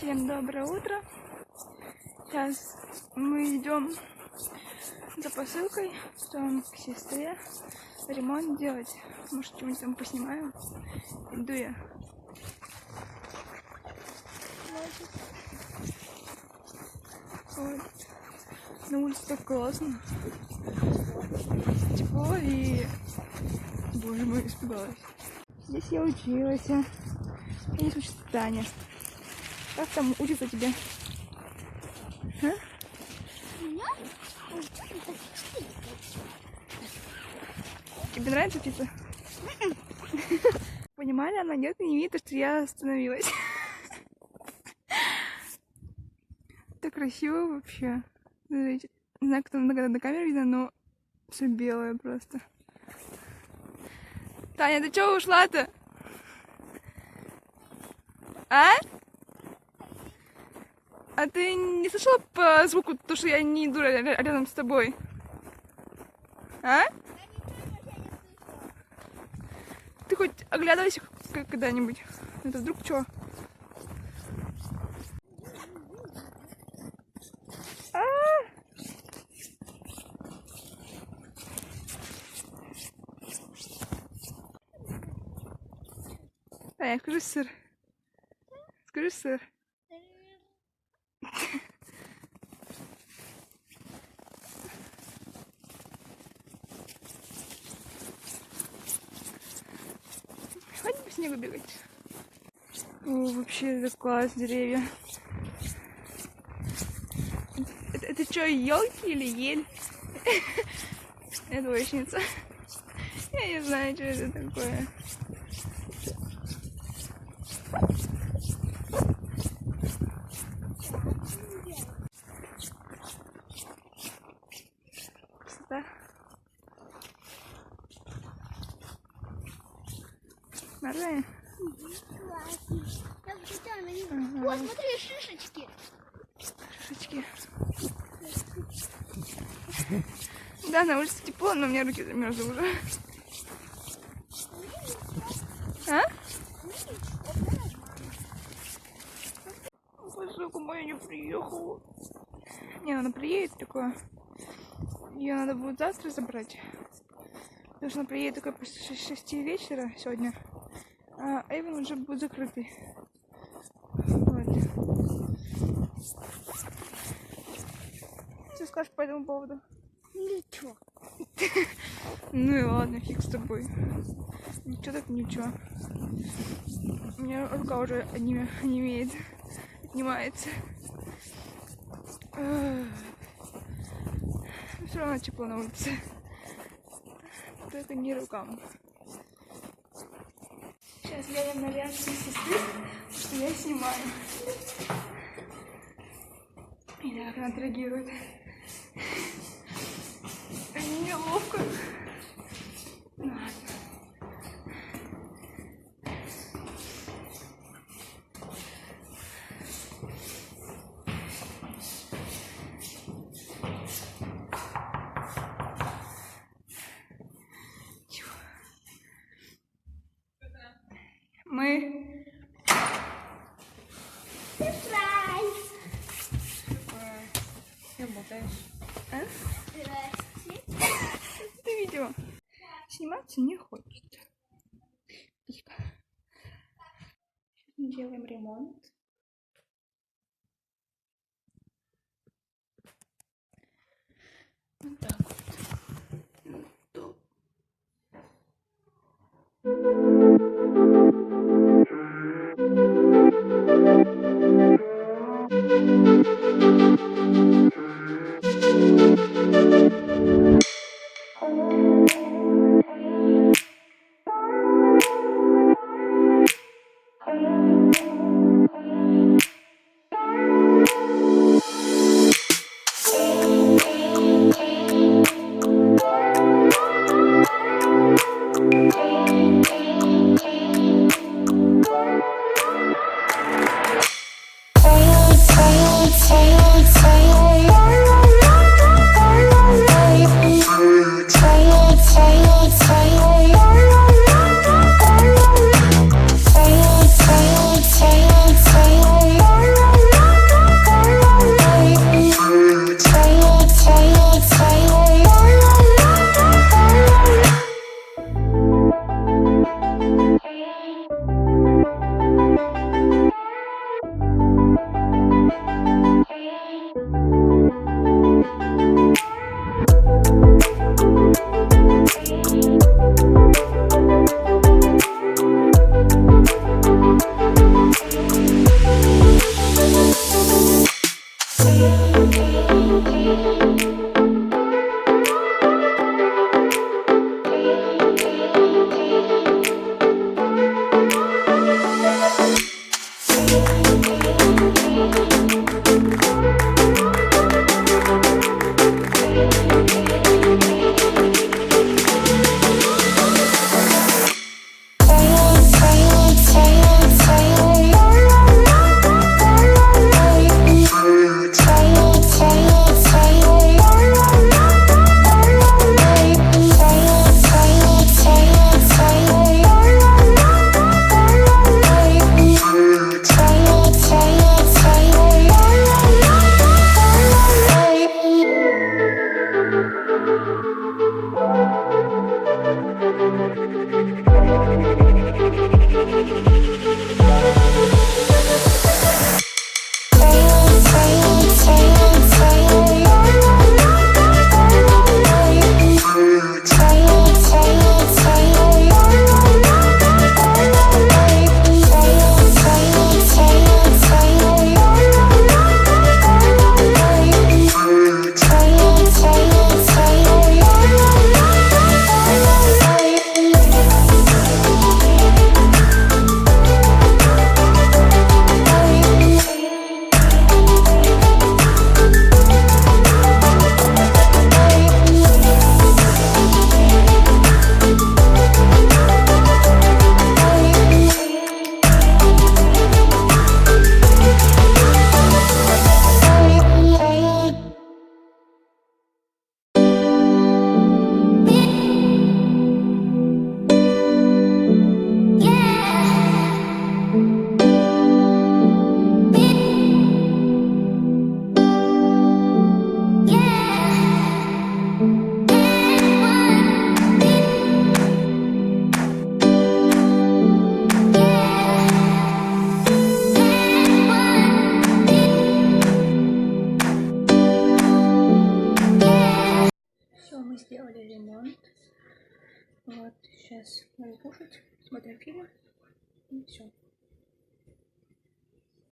Всем доброе утро. Сейчас мы идем за посылкой, потом к сестре ремонт делать. Может, что-нибудь там поснимаем. Иду я. Вот. На улице так классно. Тепло и... Боже мой, испугалась. Здесь я училась. Здесь учится Таня. Как там учится тебе? А? Тебе нравится учиться? Понимали, она нет и не видит, что я остановилась. Так красиво вообще. Смотрите. Не знаю, как на камере видно, но все белое просто. Таня, ты чего ушла-то? А? А ты не слышала по звуку то, что я не иду рядом с тобой? А? Ты хоть оглядывайся когда-нибудь. Это вдруг что? Таня, скажи сыр. Скажи сыр. Хватит по снегу бегать. О, вообще это класс, деревья. Это что, елки или ель? Это двоечница. Я не знаю, что это такое. Красота. Нормально? Ага. Вот, смотри, шишечки. Шишечки. Да, на улице тепло, но у меня руки замерзли уже. А? Посылка моя не приехала. Не, она приедет такое. Ее надо будет завтра забрать. Потому что она приедет только после 6 вечера сегодня. А Эйвен уже будет закрытый. Вот. Что скажешь по этому поводу? Ничего. Ну и ладно, фиг с тобой. Ничего так ничего. У меня рука уже онемеет. Отнимается. Все равно тепло на улице. Только не рукам. Сейчас глянем на реакцию сестры, что я снимаю. И да, как она отреагирует. Неловко. Ну ладно. Мы... Сюрприз! Что болтаешь? А? Ты видео? Сниматься не хочет. Сейчас мы делаем ремонт. Вот так вот. Мы сделали ремонт. Вот, сейчас будем кушать, смотрим фильм. И все.